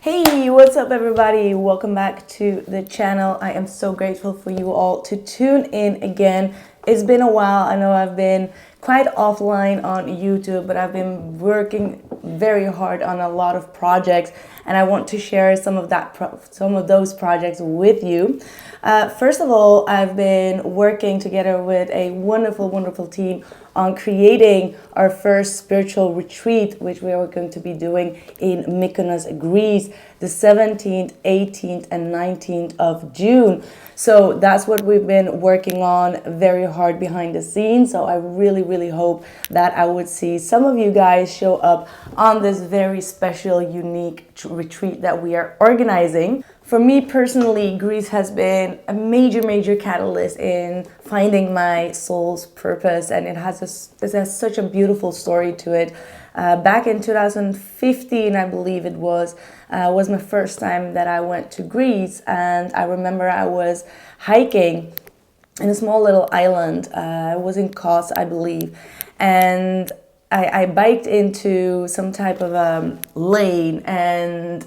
Hey, what's up everybody? Welcome back to the channel. I am so grateful for you all to tune in again. It's been a while. I know I've been quite offline on YouTube, but I've been working very hard on a lot of projects, and I want to share some of those projects with you. First of all, I've been working together with a wonderful team on creating our first spiritual retreat, which we are going to be doing in Mykonos, Greece, the 17th, 18th, and 19th of June. So that's what we've been working on very hard behind the scenes. So I really hope that I would see some of you guys show up on this very special, unique retreat that we are organizing. For me personally, Greece has been a major catalyst in finding my soul's purpose, and it has such a beautiful story to it. Back in 2015, I believe it was my first time that I went to Greece, and I remember I was hiking in a small little island. I was in Kos, I believe, and I biked into some type of lane, and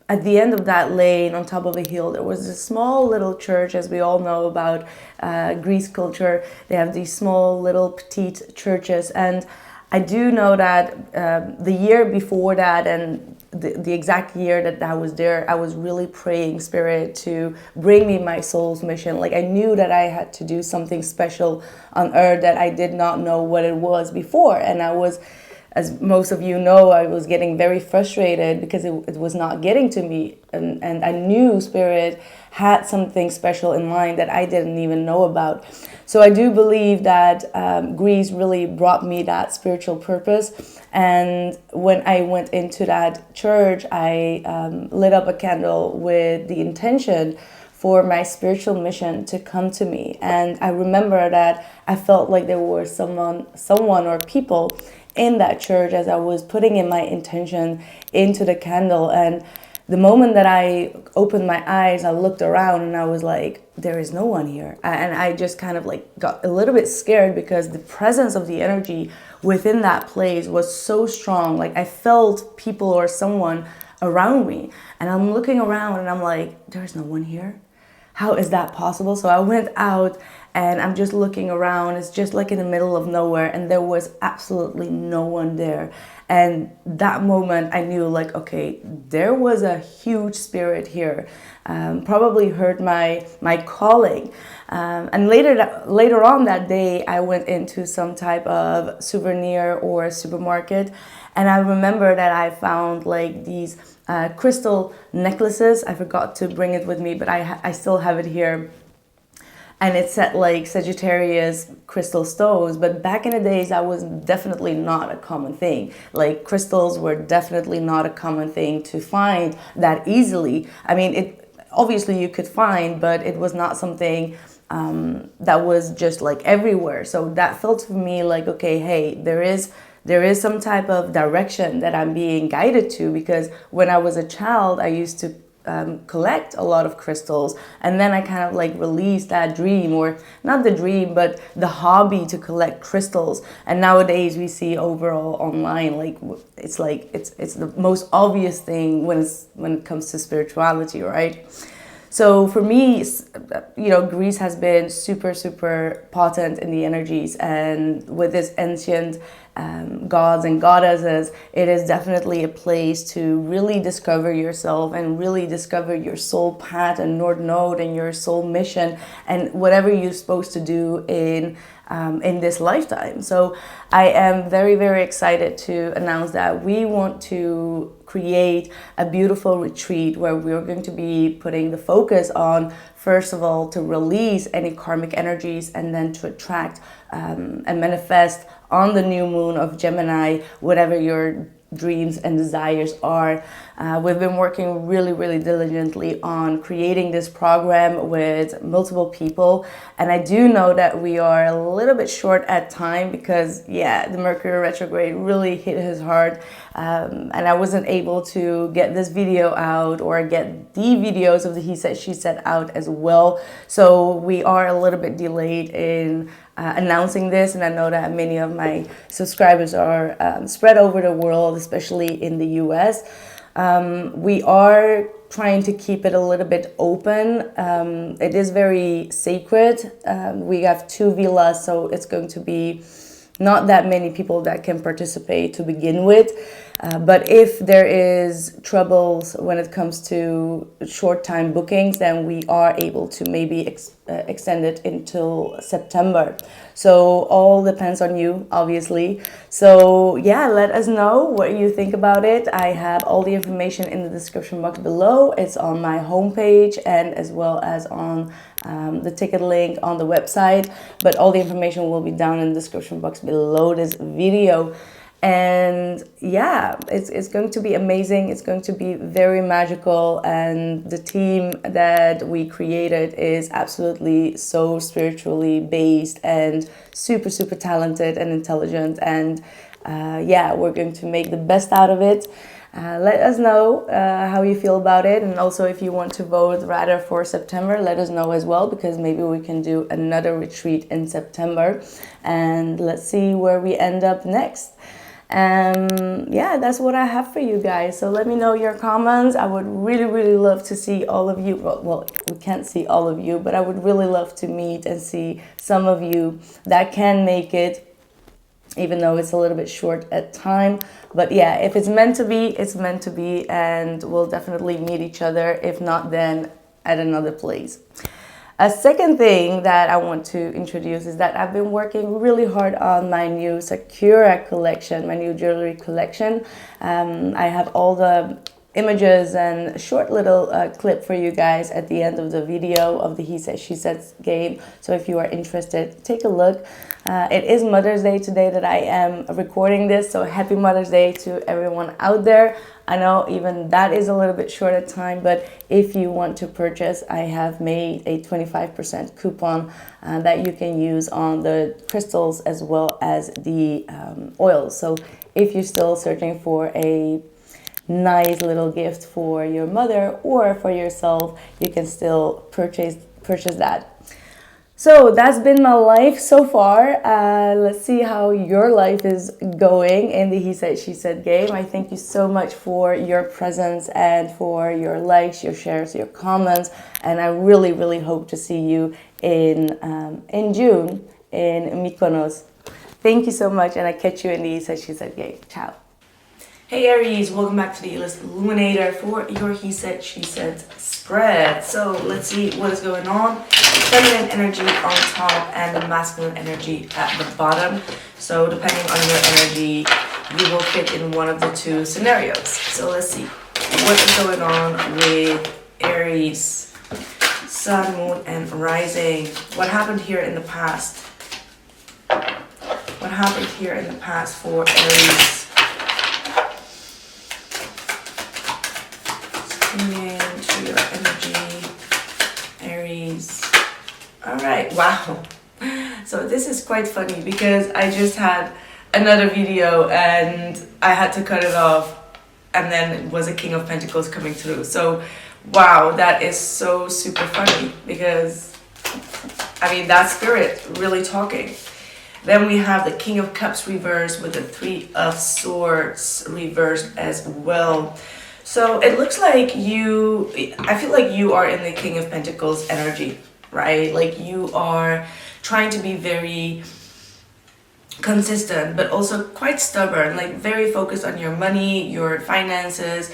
at the end of that lane, on top of a hill, there was a small little church. As we all know about Greece culture, they have these small little petite churches. And I do know that the year before that, and the exact year that I was there, I was really praying Spirit to bring me my soul's mission. Like, I knew that I had to do something special on earth that I did not know what it was before. And I was, as most of you know, I was getting very frustrated because it was not getting to me. And I knew Spirit had something special in mind that I didn't even know about. So I do believe that Greece really brought me that spiritual purpose. And when I went into that church, I lit up a candle with the intention for my spiritual mission to come to me. And I remember that I felt like there was someone or people in that church as I was putting in my intention into the candle. And the moment that I opened my eyes, I looked around and I was like, there is no one here. And I just kind of like got a little bit scared because the presence of the energy within that place was so strong. Like, I felt people or someone around me, and I'm looking around and I'm like, there's no one here. How is that possible? So I went out and I'm just looking around. It's just like in the middle of nowhere, and there was absolutely no one there. And that moment I knew, like, okay, there was a huge spirit here. Probably heard my calling. And later on that day, I went into some type of souvenir or supermarket, and I remember that I found like these crystal necklaces. I forgot to bring it with me, but I still have it here. And it said like Sagittarius crystal stones. But back in the days, that was definitely not a common thing. Like, crystals were definitely not a common thing to find that easily. I mean, it obviously you could find, but it was not something that was just like everywhere. So that felt for me like, okay, hey, there is some type of direction that I'm being guided to, because when I was a child, I used to collect a lot of crystals, and then I kind of like released that dream, or not the dream, but the hobby to collect crystals. And nowadays we see overall online, like it's the most obvious thing when it comes to spirituality, right? So for me, Greece has been super potent in the energies, and with this ancient gods and goddesses, it is definitely a place to really discover yourself and really discover your soul path and North Node and your soul mission and whatever you're supposed to do in this lifetime. So I am very excited to announce that we want to create a beautiful retreat where we're going to be putting the focus on, first of all, to release any karmic energies, and then to attract and manifest on the new moon of Gemini whatever your dreams and desires are. We've been working really diligently on creating this program with multiple people, and I do know that we are a little bit short at time because the Mercury retrograde really hit his heart, and I wasn't able to get this video out or get the videos of the He Said She Said out as well. So we are a little bit delayed in announcing this, and I know that many of my subscribers are spread over the world, especially in the US. We are trying to keep it a little bit open. It is very sacred. We have 2 villas, so it's going to be not that many people that can participate to begin with. But if there is troubles when it comes to short time bookings, then we are able to maybe extend it until September. So all depends on you, obviously. So yeah, let us know what you think about it. I have all the information in the description box below. It's on my homepage and as well as on the ticket link on the website. But all the information will be down in the description box below this video. And yeah, it's going to be amazing. It's going to be very magical, and the team that we created is absolutely so spiritually based and super talented and intelligent, and yeah, we're going to make the best out of it. Let us know how you feel about it, and also if you want to vote rather for September, let us know as well, because maybe we can do another retreat in September, and let's see where we end up next. Yeah, that's what I have for you guys. So let me know your comments. I would really love to see all of you. Well, we can't see all of you, but I would really love to meet and see some of you that can make it, even though it's a little bit short at time. But yeah, if it's meant to be, it's meant to be, and we'll definitely meet each other. If not, then at another place. A second thing that I want to introduce is that I've been working really hard on my new Sakura collection, my new jewelry collection. I have all the images and a short little clip for you guys at the end of the video of the He Said, She Said game. So if you are interested, take a look. It is Mother's Day today that I am recording this, so happy Mother's Day to everyone out there. I know even that is a little bit short of time, but if you want to purchase, I have made a 25% coupon that you can use on the crystals as well as the oils. So if you're still searching for a nice little gift for your mother or for yourself, you can still purchase that. So that's been my life so far. Let's see how your life is going in the He Said, She Said game. I thank you so much for your presence and for your likes, your shares, your comments. And I really hope to see you in June in Mykonos. Thank you so much, and I catch you in the He Said, She Said game. Ciao. Hey Aries, welcome back to the Illest Illuminator for your He Said, She Said spread. So let's see what is going on. Feminine energy on top and the masculine energy at the bottom. So depending on your energy, you will fit in one of the 2 scenarios. So let's see what is going on with Aries, Sun, Moon, and Rising. What happened here in the past? What happened here in the past for Aries? To your energy, Aries. All right, wow. So this is quite funny because I just had another video and I had to cut it off, and then it was a King of Pentacles coming through. So wow, that is so super funny because I mean that spirit really talking. Then we have the King of Cups reversed with the 3 of Swords reversed as well. So it looks like I feel like you are in the King of Pentacles energy, right? Like you are trying to be very consistent, but also quite stubborn, like very focused on your money, your finances.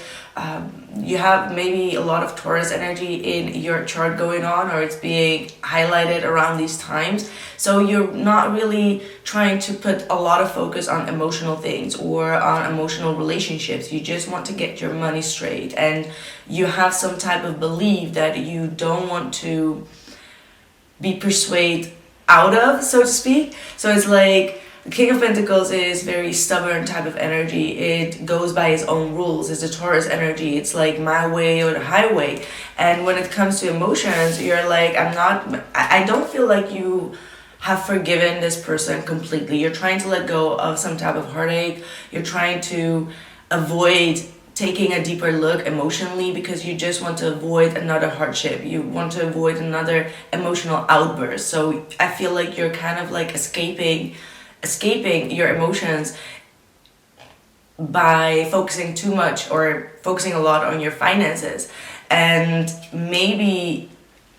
You have maybe a lot of Taurus energy in your chart going on, or it's being highlighted around these times. So you're not really trying to put a lot of focus on emotional things or on emotional relationships. You just want to get your money straight, and you have some type of belief that you don't want to be persuaded out of, so to speak. So it's like the King of Pentacles is very stubborn type of energy. It goes by its own rules. It's a Taurus energy. It's like my way or the highway. And when it comes to emotions, you're like, I don't feel like you have forgiven this person completely. You're trying to let go of some type of heartache. You're trying to avoid taking a deeper look emotionally because you just want to avoid another hardship. You want to avoid another emotional outburst. So I feel like you're kind of like escaping your emotions by focusing too much or focusing a lot on your finances. And maybe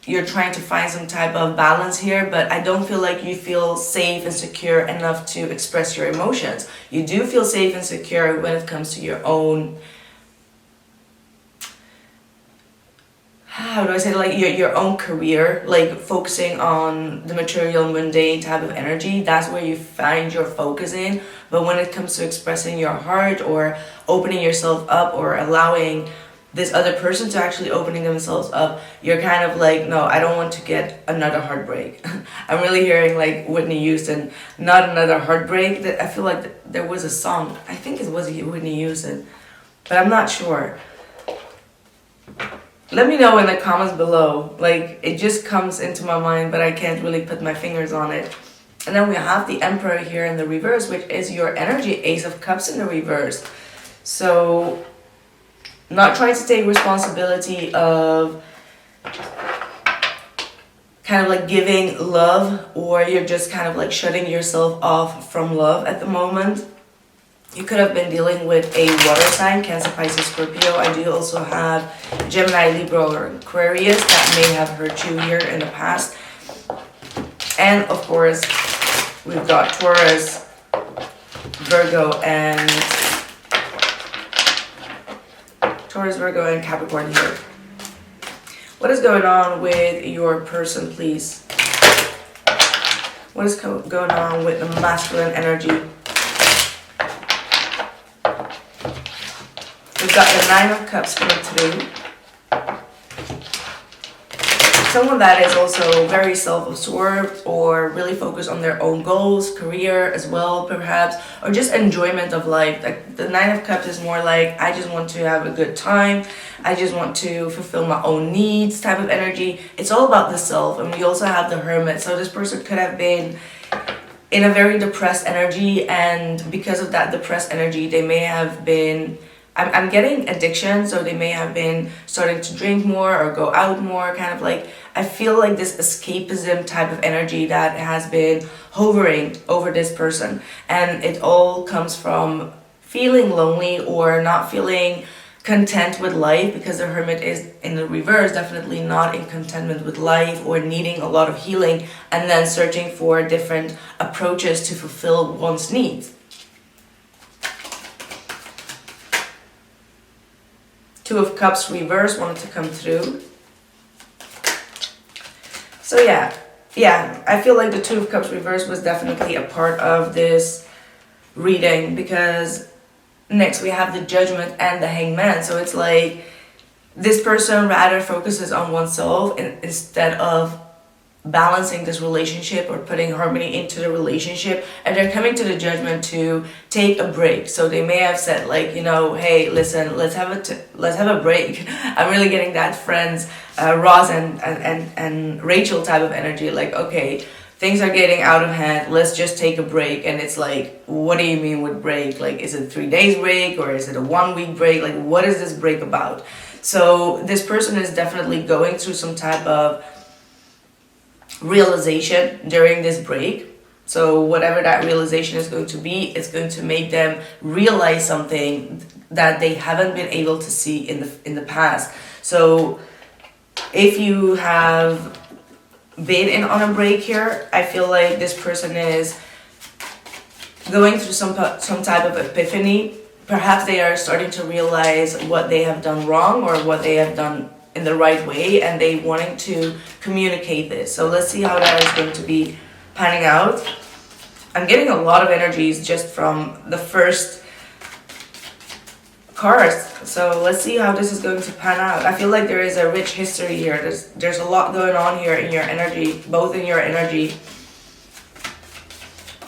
you're trying to find some type of balance here, but I don't feel like you feel safe and secure enough to express your emotions. You do feel safe and secure when it comes to your own, how do I say, like your own career, like focusing on the material, mundane type of energy. That's where you find your focus in. But when it comes to expressing your heart or opening yourself up or allowing this other person to actually opening themselves up, you're kind of like, no, I don't want to get another heartbreak. I'm really hearing like Whitney Houston, not another heartbreak. That I feel like there was a song, I think it was Whitney Houston, but I'm not sure. Let me know in the comments below. Like, it just comes into my mind, but I can't really put my fingers on it. And then we have the Emperor here in the reverse, which is your energy, Ace of Cups in the reverse. So not trying to take responsibility of kind of like giving love, or you're just kind of like shutting yourself off from love at the moment. You could have been dealing with a water sign, Cancer, Pisces, Scorpio. I do also have Gemini, Libra, or Aquarius that may have hurt you here in the past. And of course, we've got Taurus, Virgo, and Capricorn here. What is going on with your person, please? What is going on with the masculine energy? We've got the Nine of Cups coming through. Someone that is also very self-absorbed or really focused on their own goals, career as well perhaps, or just enjoyment of life. Like the Nine of Cups is more like, I just want to have a good time, I just want to fulfill my own needs type of energy. It's all about the self. And we also have the Hermit, so this person could have been in a very depressed energy, and because of that depressed energy they may have been, I'm getting addiction, so they may have been starting to drink more or go out more, kind of like, I feel like this escapism type of energy that has been hovering over this person. And it all comes from feeling lonely or not feeling content with life, because the Hermit is in the reverse, definitely not in contentment with life or needing a lot of healing, and then searching for different approaches to fulfill one's needs. Two of Cups reverse wanted to come through. So yeah, I feel like the Two of Cups reverse was definitely a part of this reading, because next we have the Judgment and the Hangman. So it's like this person rather focuses on oneself instead of balancing this relationship or putting harmony into the relationship, and they're coming to the Judgment to take a break. So they may have said like, you know, hey, listen, let's have a break. I'm really getting that Friends, Ross and Rachel type of energy, like, okay, things are getting out of hand, let's just take a break. And it's like, what do you mean with break? Like, is it 3 days break or is it a 1 week break? Like, what is this break about? So this person is definitely going through some type of realization during this break. So whatever that realization is going to be, it's going to make them realize something that they haven't been able to see in the past. So if you have been on a break here, I feel like this person is going through some type of epiphany. Perhaps they are starting to realize what they have done wrong or what they have done in the right way, and they wanting to communicate this. So let's see how that is going to be panning out. I'm getting a lot of energies just from the first cards. So let's see how this is going to pan out. I feel like there is a rich history here. There's a lot going on here in your energy, both in your energy.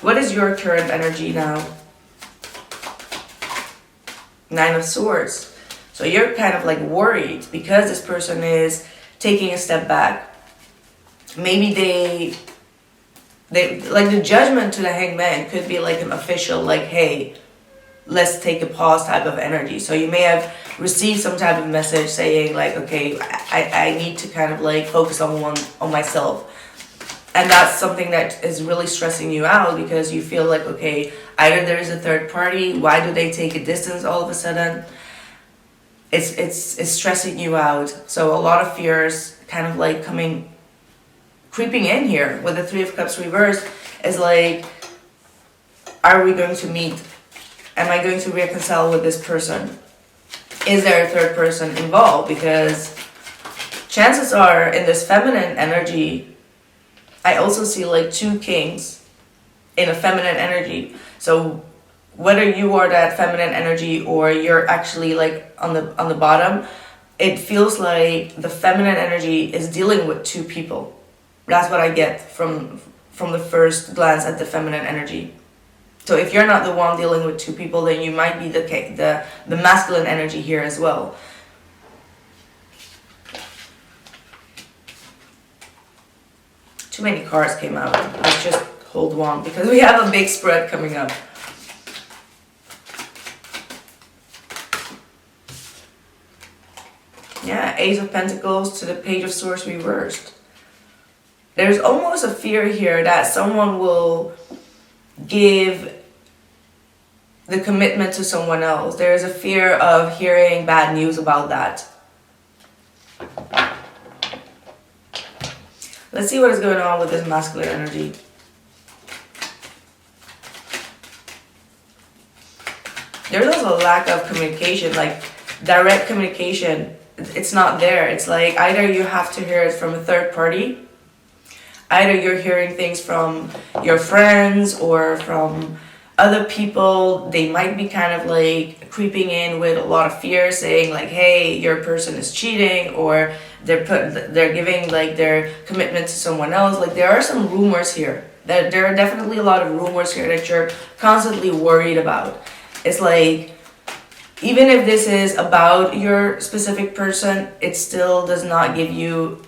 What is your current energy now? Nine of Swords. So you're kind of like worried because this person is taking a step back. Maybe they like the Judgment to the Hangman could be like an official, like, hey, let's take a pause type of energy. So you may have received some type of message saying like, okay, I need to kind of like focus on myself. And that's something that is really stressing you out, because you feel like, okay, either there is a third party, why do they take a distance all of a sudden? It's stressing you out. So a lot of fears kind of like creeping in here with the Three of Cups reversed. Is like, are we going to meet? Am I going to reconcile with this person? Is there a third person involved? Because chances are, in this feminine energy, I also see like 2 kings in a feminine energy. So whether you are that feminine energy or you're actually like on the bottom, it feels like the feminine energy is dealing with 2 people. That's what I get from the first glance at the feminine energy. So if you're not the one dealing with 2 people, then you might be the masculine energy here as well. Too many cards came out. Let's just hold one because we have a big spread coming up. Yeah, Ace of Pentacles to the Page of Swords reversed. There's almost a fear here that someone will give the commitment to someone else. There is a fear of hearing bad news about that. Let's see what is going on with this masculine energy. There's also a lack of communication, like direct communication. It's not there. It's like either you have to hear it from a third party, either you're hearing things from your friends or from other people. They might be kind of like creeping in with a lot of fear, saying like, hey, your person is cheating, or they're giving like their commitment to someone else. Like there are some rumors here. There are definitely a lot of rumors here that you're constantly worried about. It's like, even if this is about your specific person, it still does not give you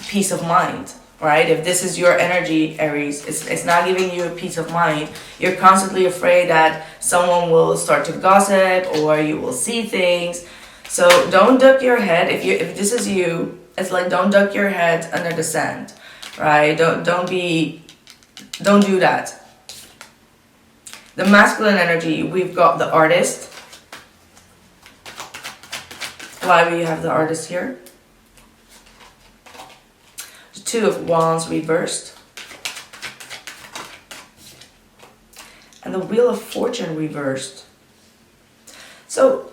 peace of mind, right? If this is your energy, Aries, it's not giving you a peace of mind. You're constantly afraid that someone will start to gossip or you will see things. So don't duck your head. If this is you, it's like, don't duck your head under the sand, right? Don't do that. The masculine energy, we've got the Artist. Why do you have the Artist here? The Two of Wands reversed. And the Wheel of Fortune reversed. So,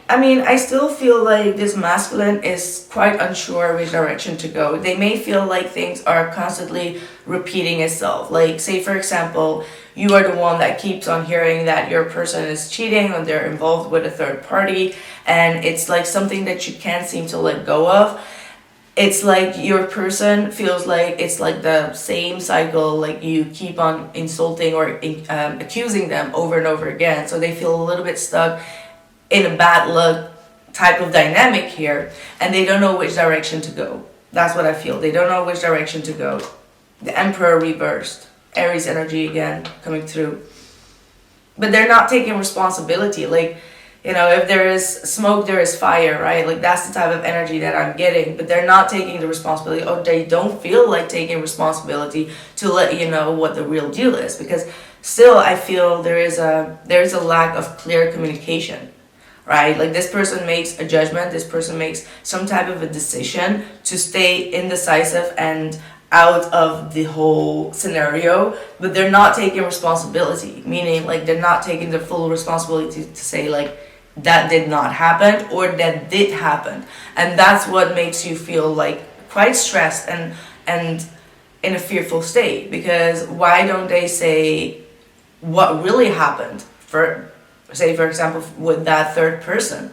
I mean, I still feel like this masculine is quite unsure which direction to go. They may feel like things are constantly repeating itself. Like, say for example, you are the one that keeps on hearing that your person is cheating or they're involved with a third party, and it's like something that you can't seem to let go of. It's like your person feels like it's like the same cycle, like you keep on insulting or accusing them over and over again. So they feel a little bit stuck in a bad luck type of dynamic here, and they don't know which direction to go. That's what I feel. They don't know which direction to go. The Emperor reversed. Aries energy again coming through. But they're not taking responsibility. Like, you know, if there is smoke, there is fire, right? Like, that's the type of energy that I'm getting. But they're not taking the responsibility, or they don't feel like taking responsibility to let you know what the real deal is. Because still, I feel there is a lack of clear communication, right? Like, this person makes a judgment. This person makes some type of a decision to stay indecisive and out of the whole scenario, but they're not taking responsibility, meaning like they're not taking the full responsibility to say like that did not happen or that did happen. And that's what makes you feel like quite stressed and in a fearful state, because why don't they say what really happened, for say for example with that third person,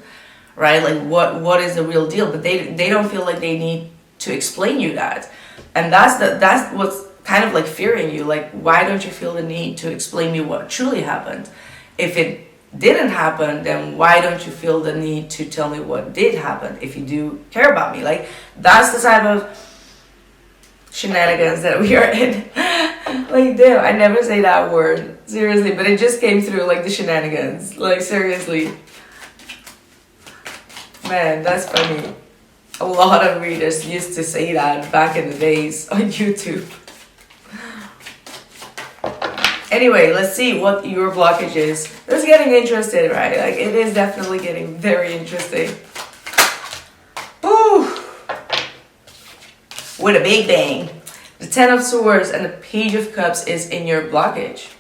right? Like what is the real deal? But they don't feel like they need to explain you that. And that's what's kind of like fearing you. Like, why don't you feel the need to explain me what truly happened? If it didn't happen, then why don't you feel the need to tell me what did happen if you do care about me? Like, that's the type of shenanigans that we are in. Like, damn, I never say that word, seriously, but it just came through, like, the shenanigans. Like, seriously. Man, that's funny. A lot of readers used to say that back in the days on YouTube. Anyway, let's see what your blockage is. It's getting interesting, right? Like, it is definitely getting very interesting. Woo! With a big bang. The Ten of Swords and the Page of Cups is in your blockage.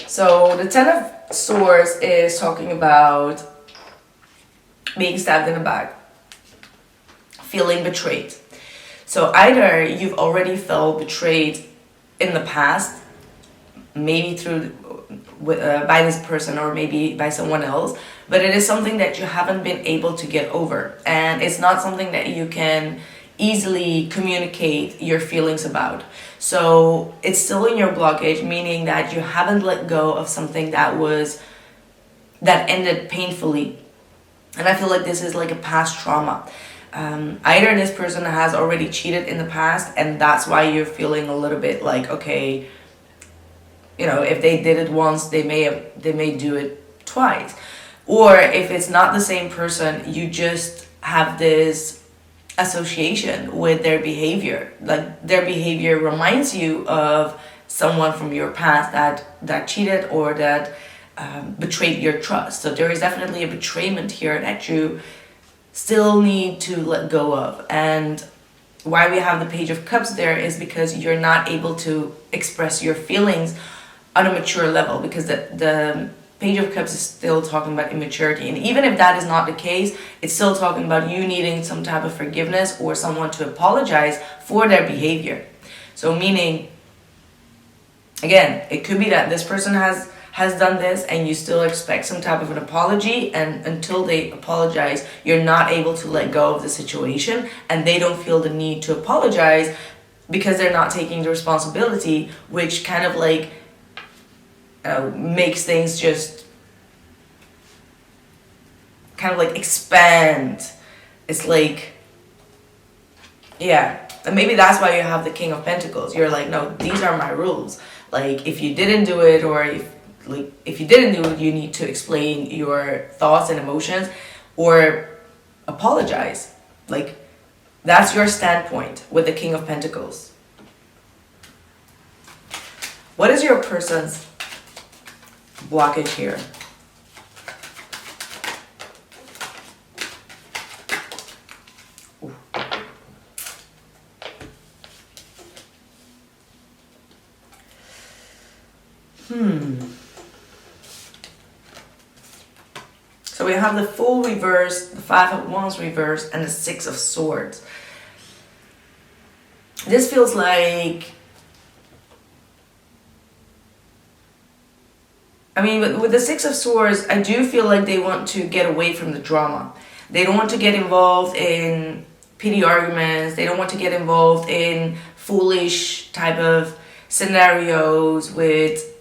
So the Ten of Swords is talking about being stabbed in the back, feeling betrayed. So either you've already felt betrayed in the past, maybe through by this person or maybe by someone else, but it is something that you haven't been able to get over, and it's not something that you can easily communicate your feelings about. So it's still in your blockage, meaning that you haven't let go of something that ended painfully. And I feel like this is like a past trauma. Either this person has already cheated in the past, and that's why you're feeling a little bit like, okay, you know, if they did it once, they may do it twice. Or if it's not the same person, you just have this association with their behavior. Like, their behavior reminds you of someone from your past that cheated or that betrayed your trust. So there is definitely a betrayment here that you still need to let go of. And why we have the Page of Cups there is because you're not able to express your feelings on a mature level, because the Page of Cups is still talking about immaturity. And even if that is not the case, it's still talking about you needing some type of forgiveness or someone to apologize for their behavior. So meaning, again, it could be that this person has done this and you still expect some type of an apology, and until they apologize, you're not able to let go of the situation, and they don't feel the need to apologize because they're not taking the responsibility, which kind of like makes things just kind of like expand. It's like, yeah. And maybe that's why you have the King of Pentacles. You're like, no, these are my rules. Like, if you didn't do it, or if you didn't do it, you need to explain your thoughts and emotions or apologize. Like, that's your standpoint with the King of Pentacles. What is your person's blockage here? So we have the Fool reversed, the Five of Wands reversed, and the Six of Swords. This feels like, I mean, with the Six of Swords, I do feel like they want to get away from the drama. They don't want to get involved in petty arguments. They don't want to get involved in foolish type of scenarios with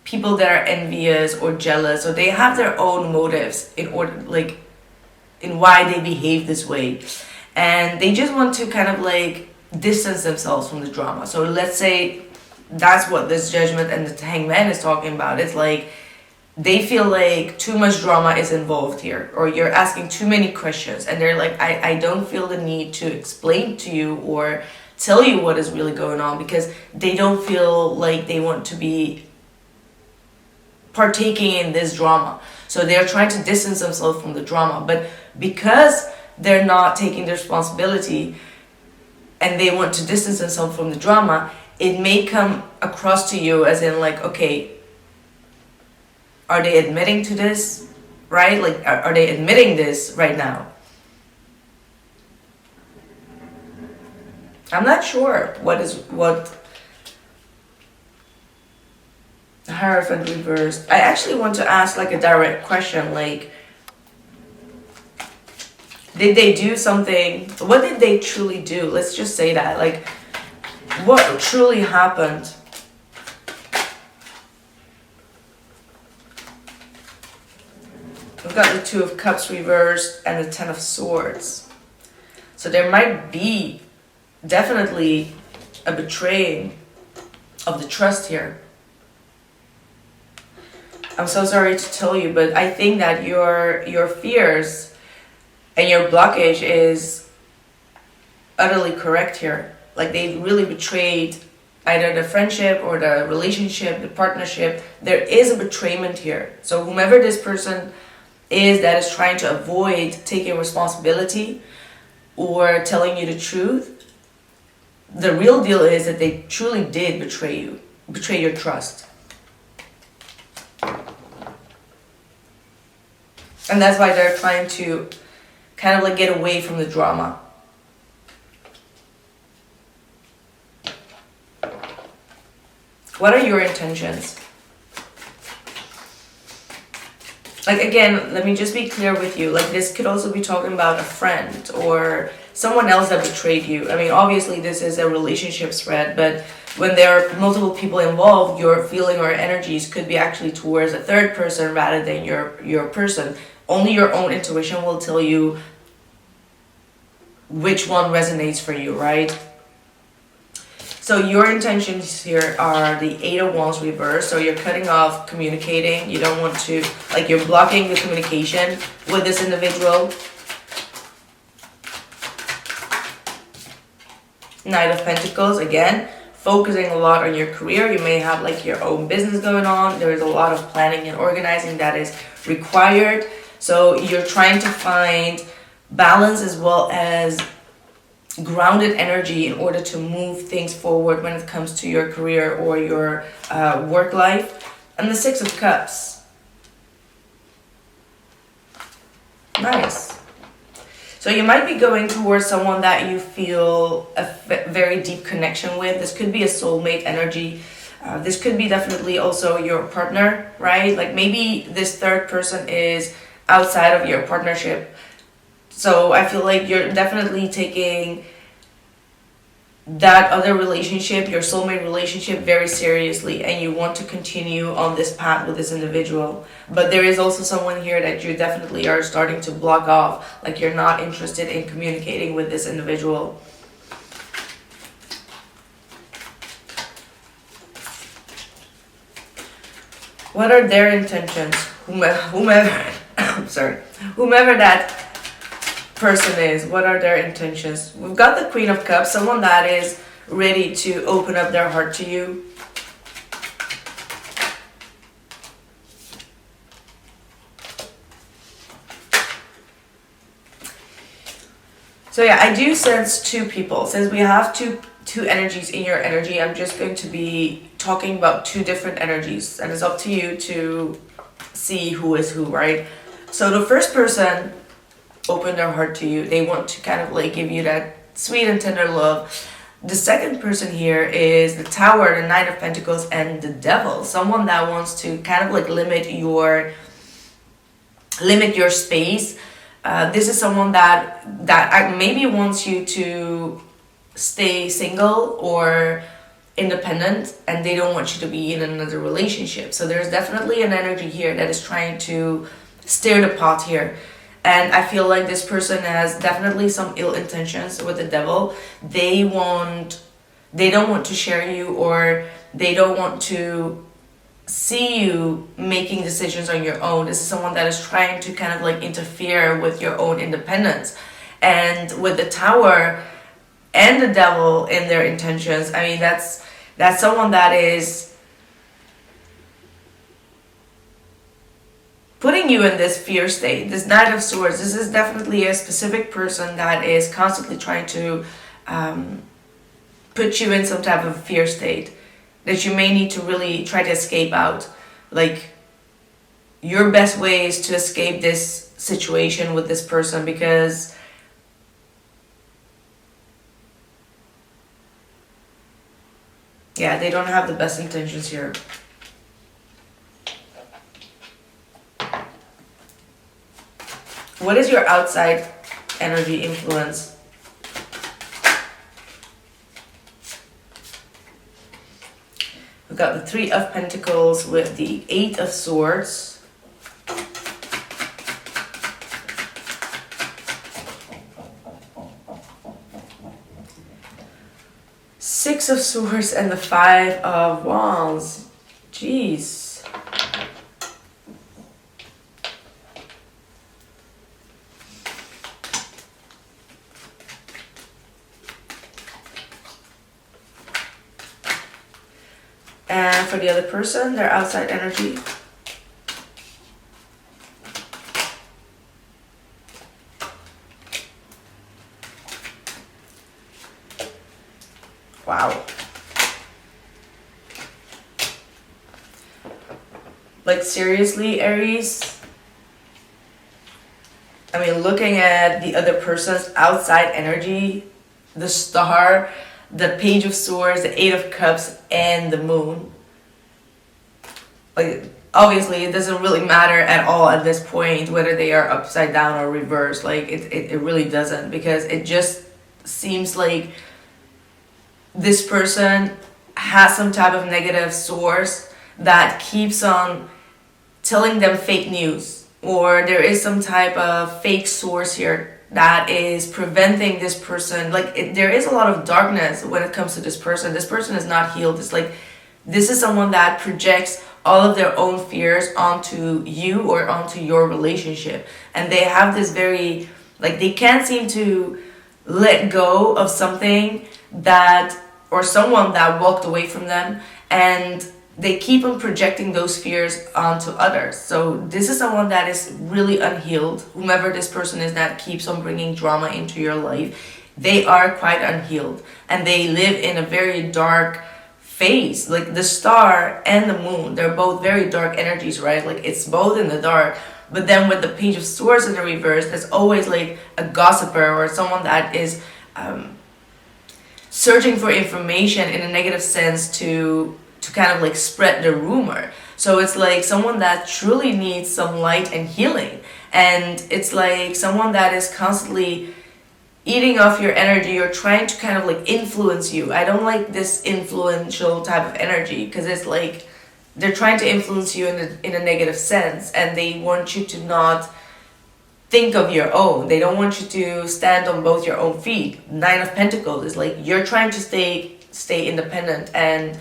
people that are envious or jealous, or they have their own motives in why they behave this way. And they just want to kind of like distance themselves from the drama. So let's say that's what this Judgment and the Hangman is talking about. It's like they feel like too much drama is involved here, or you're asking too many questions, and they're like, I don't feel the need to explain to you or tell you what is really going on, because they don't feel like they want to be partaking in this drama. So they're trying to distance themselves from the drama, but because they're not taking the responsibility and they want to distance themselves from the drama, it may come across to you as in like, okay, are they admitting to this, right? Like, are they admitting this right now? I'm not sure what Hierophant reversed. I actually want to ask like a direct question, like, did they do something? What did they truly do? Let's just say that. Like, what truly happened? We've got the Two of Cups reversed and the Ten of Swords. So there might be definitely a betraying of the trust here. I'm so sorry to tell you, but I think that your fears and your blockage is utterly correct here. Like, they really betrayed either the friendship or the relationship, the partnership. There is a betrayment here. So whomever this person is that is trying to avoid taking responsibility or telling you the truth, the real deal is that they truly did betray you, betray your trust. And that's why they're trying to kind of like get away from the drama. What are your intentions? Like, again, let me just be clear with you. Like, this could also be talking about a friend or someone else that betrayed you. I mean, obviously this is a relationship spread, but when there are multiple people involved, your feeling or energies could be actually towards a third person rather than your person. Only your own intuition will tell you which one resonates for you, right? So your intentions here are the 8 of Wands reverse. So you're cutting off communicating. You don't want to, like, you're blocking the communication with this individual. Knight of Pentacles, again, focusing a lot on your career. You may have like your own business going on. There is a lot of planning and organizing that is required. So you're trying to find balance as well as grounded energy in order to move things forward when it comes to your career or your work life. And the 6 of Cups. Nice. So you might be going towards someone that you feel a very deep connection with. This could be a soulmate energy. This could be definitely also your partner, right? Like, maybe this third person is outside of your partnership. So I feel like you're definitely taking that other relationship, your soulmate relationship, very seriously, and you want to continue on this path with this individual. But there is also someone here that you definitely are starting to block off, like you're not interested in communicating with this individual. What are their intentions? Whomever whomever that person is, what are their intentions? We've got the Queen of Cups, someone that is ready to open up their heart to you. So yeah, I do sense two people. Since we have two energies in your energy, I'm just going to be talking about two different energies, and it's up to you to see who is who, right? So the first person open their heart to you. They want to kind of like give you that sweet and tender love. The second person here is the Tower, the Knight of Pentacles, and the Devil. Someone that wants to kind of like limit your space. This is someone that maybe wants you to stay single or independent, and they don't want you to be in another relationship. So there's definitely an energy here that is trying to stir the pot here. And I feel like this person has definitely some ill intentions with the Devil. They don't want to share you, or they don't want to see you making decisions on your own. This is someone that is trying to kind of like interfere with your own independence. And with the Tower and the Devil in their intentions, I mean, that's someone that is putting you in this fear state, this Knight of Swords. This is definitely a specific person that is constantly trying to put you in some type of fear state that you may need to really try to escape out. Like, your best way is to escape this situation with this person, because yeah, they don't have the best intentions here. What is your outside energy influence? We've got the 3 of Pentacles with the 8 of Swords. Six of Swords and the 5 of Wands. Jeez. for the other person, their outside energy. Wow. Like seriously, Aries? I mean, looking at the other person's outside energy, the Star, the Page of Swords, the Eight of Cups, and the Moon. Like, obviously, it doesn't really matter at all at this point whether they are upside down or reversed. Like, it really doesn't, because it just seems like this person has some type of negative source that keeps on telling them fake news, or there is some type of fake source here that is preventing this person. Like, there is a lot of darkness when it comes to this person. This person is not healed. It's like this is someone that projects all of their own fears onto you or onto your relationship, and they have this very, like, they can't seem to let go of something that, or someone that walked away from them, and they keep on projecting those fears onto others. So this is someone that is really unhealed. Whomever this person is that keeps on bringing drama into your life, they are quite unhealed, and they live in a very dark phase. Like the Star and the Moon, they're both very dark energies, right? Like it's both in the dark. But then with the Page of Swords in the reverse, there's always like a gossiper or someone that is searching for information in a negative sense to kind of like spread the rumor. So it's like someone that truly needs some light and healing, and it's like someone that is constantly eating off your energy or trying to kind of like influence you. I don't like this influential type of energy, because it's like they're trying to influence you in a negative sense, and they want you to not think of your own. They don't want you to stand on both your own feet. Nine of Pentacles is like you're trying to stay independent and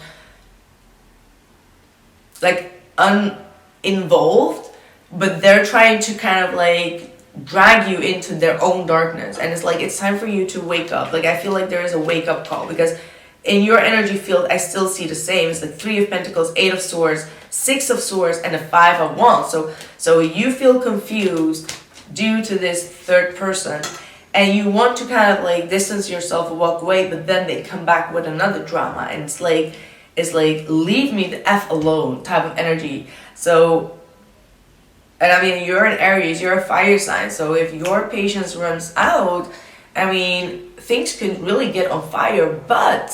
like uninvolved, but they're trying to kind of like drag you into their own darkness. And it's like it's time for you to wake up. Like I feel like there is a wake up call, because in your energy field I still see the same. It's like Three of Pentacles, Eight of Swords, Six of Swords, and a Five of Wands. So you feel confused due to this third person, and you want to kind of like distance yourself and walk away, but then they come back with another drama, and it's like leave me the F alone type of energy. So, and I mean, you're an Aries, you're a fire sign, so if your patience runs out, I mean, things could really get on fire. But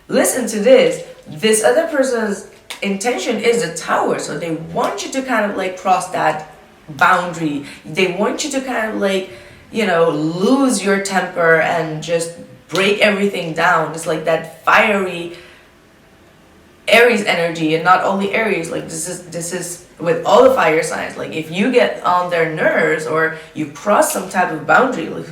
listen to this other person's intention is a Tower, so they want you to kind of like cross that boundary. They want you to kind of like, you know, lose your temper and just break everything down. It's like that fiery Aries energy. And not only Aries, like this is with all the fire signs. Like if you get on their nerves or you cross some type of boundary, like,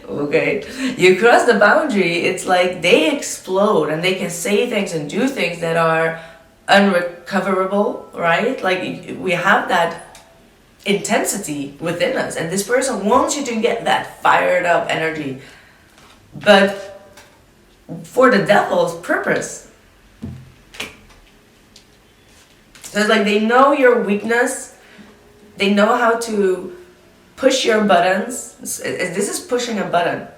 okay, you cross the boundary, it's like they explode, and they can say things and do things that are unrecoverable, right? Like we have that intensity within us, and this person wants you to get that fired up energy, but for the devil's purpose. So it's like they know your weakness, they know how to push your buttons. This is pushing a button,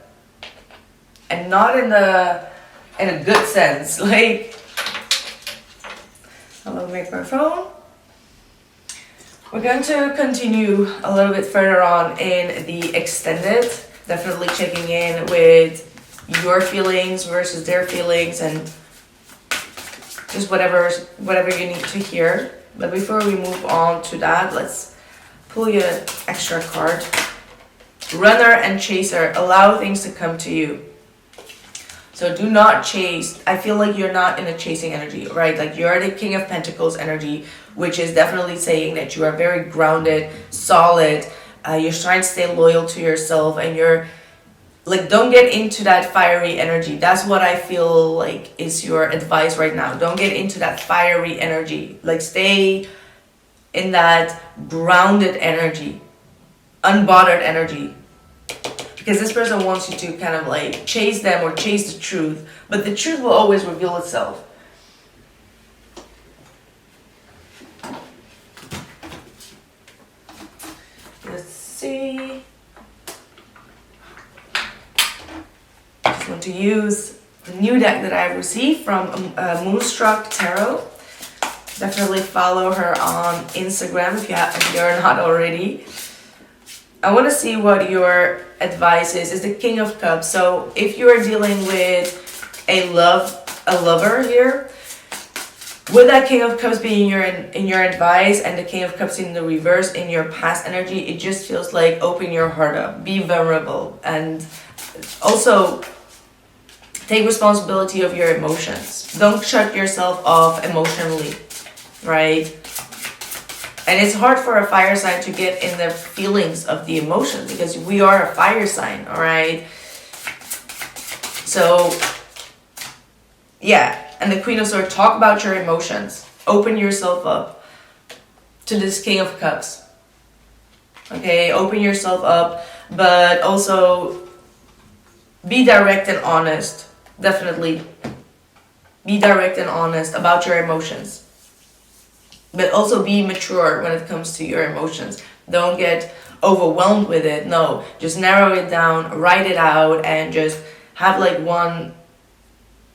and not in a good sense. Like, hello microphone. We're going to continue a little bit further on in the extended, definitely checking in with your feelings versus their feelings, and just whatever you need to hear. But before we move on to that, let's pull you an extra card. Runner and chaser. Allow things to come to you. So do not chase. I feel like you're not in a chasing energy, right? Like you're the King of Pentacles energy, which is definitely saying that you are very grounded, solid. You're trying to stay loyal to yourself, and you're like, don't get into that fiery energy. That's what I feel like is your advice right now. Don't get into that fiery energy. Like stay in that grounded energy, unbothered energy. Because this person wants you to kind of like chase them or chase the truth, but the truth will always reveal itself. to use the new deck that I've received from Moonstruck Tarot. Definitely follow her on Instagram if you're not already. I want to see what your advice is. It's the King of Cups. So if you are dealing with a lover here, with that King of Cups being in your advice and the King of Cups in the reverse in your past energy, it just feels like open your heart up, be vulnerable, and also take responsibility of your emotions. Don't shut yourself off emotionally, right? And it's hard for a fire sign to get in the feelings of the emotions because we are a fire sign, all right? So, yeah. And the Queen of Swords, talk about your emotions. Open yourself up to this King of Cups. Okay, open yourself up, but also be direct and honest. Definitely. Be direct and honest about your emotions. But also be mature when it comes to your emotions. Don't get overwhelmed with it. No, just narrow it down, write it out, and just have like one,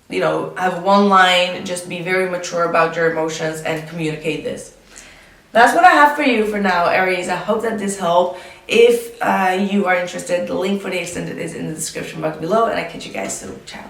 have one line. Just be very mature about your emotions and communicate this. That's what I have for you for now, Aries. I hope that this helped. If you are interested, the link for the extended is in the description box below, and I catch you guys soon. Ciao.